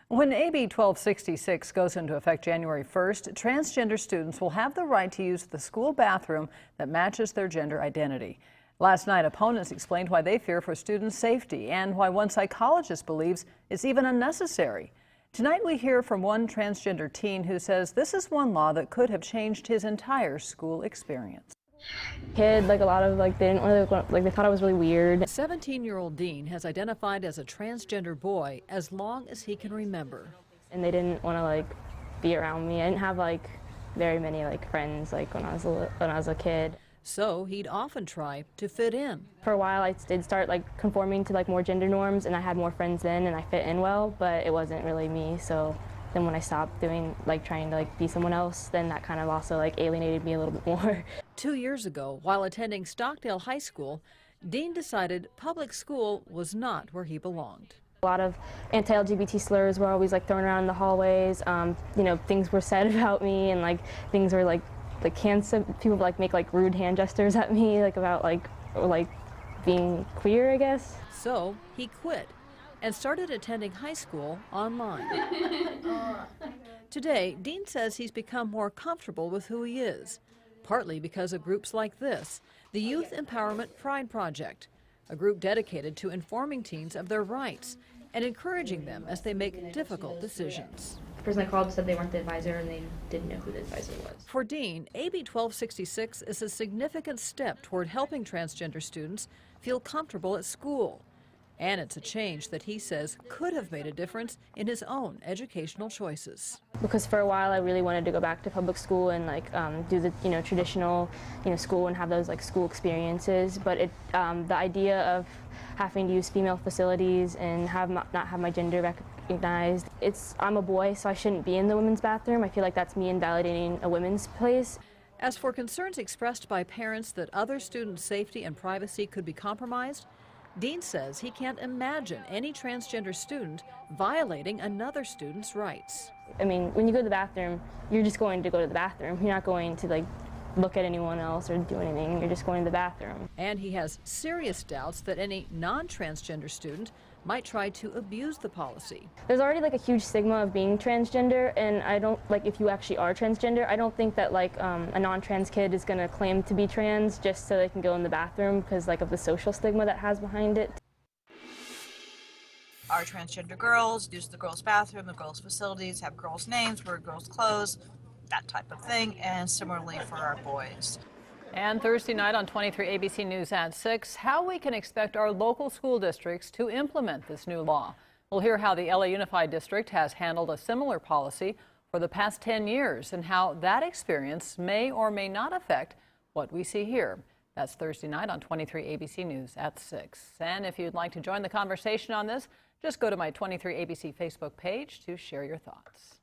When AB 1266 goes into effect January 1st, transgender students will have the right to use the school bathroom that matches their gender identity. Last night, opponents explained why they fear for students' safety and why one psychologist believes it's even unnecessary. Tonight, we hear from one transgender teen who says this is one law that could have changed his entire school experience. Kid, a lot of they didn't really they thought I was really weird. 17-year-old Dean has identified as a transgender boy as long as he can remember. And they didn't want to be around me. I didn't have very many friends when I was a kid. So he'd often try to fit in. For a while I did start conforming to more gender norms, and I had more friends then and I fit in well, but it wasn't really me. So then when I stopped doing trying to be someone else, then that kind of also alienated me a little bit more. 2 years ago, while attending Stockdale High School, Dean decided public school was not where he belonged. A lot of anti-LGBT slurs were always thrown around in the hallways. Things were said about me, and things were people make rude hand gestures at me about being queer, I guess. So he quit and started attending high school online. Today, Dean says he's become more comfortable with who he is, partly because of groups like this, the Youth Empowerment Pride Project, a group dedicated to informing teens of their rights and encouraging them as they make difficult decisions. The person I called said they weren't the advisor and they didn't know who the advisor was. For Dean, AB 1266 is a significant step toward helping transgender students feel comfortable at school. And it's a change that he says could have made a difference in his own educational choices. Because for a while I really wanted to go back to public school and do the traditional school and have those school experiences, but the idea of having to use female facilities and not have my gender recognized, I'm a boy, so I shouldn't be in the women's bathroom. I feel like that's me invalidating a women's place. As for concerns expressed by parents that other students' safety and privacy could be compromised, Dean says he can't imagine any transgender student violating another student's rights. I mean, when you go to the bathroom, you're just going to go to the bathroom. You're not going to look at anyone else or do anything. You're just going to the bathroom. And he has serious doubts that any non-transgender student might try to abuse the policy. There's already a huge stigma of being transgender, and I don't if you actually are transgender, I don't think that a non-trans kid is going to claim to be trans just so they can go in the bathroom because of the social stigma that has behind it. Our transgender girls use the girls' bathroom, the girls' facilities, have girls' names, wear girls' clothes, that type of thing, and similarly for our boys. And Thursday night on 23 ABC News at 6, how we can expect our local school districts to implement this new law. We'll hear how the LA Unified District has handled a similar policy for the past 10 years and how that experience may or may not affect what we see here. That's Thursday night on 23 ABC News at 6. And if you'd like to join the conversation on this, just go to my 23 ABC Facebook page to share your thoughts.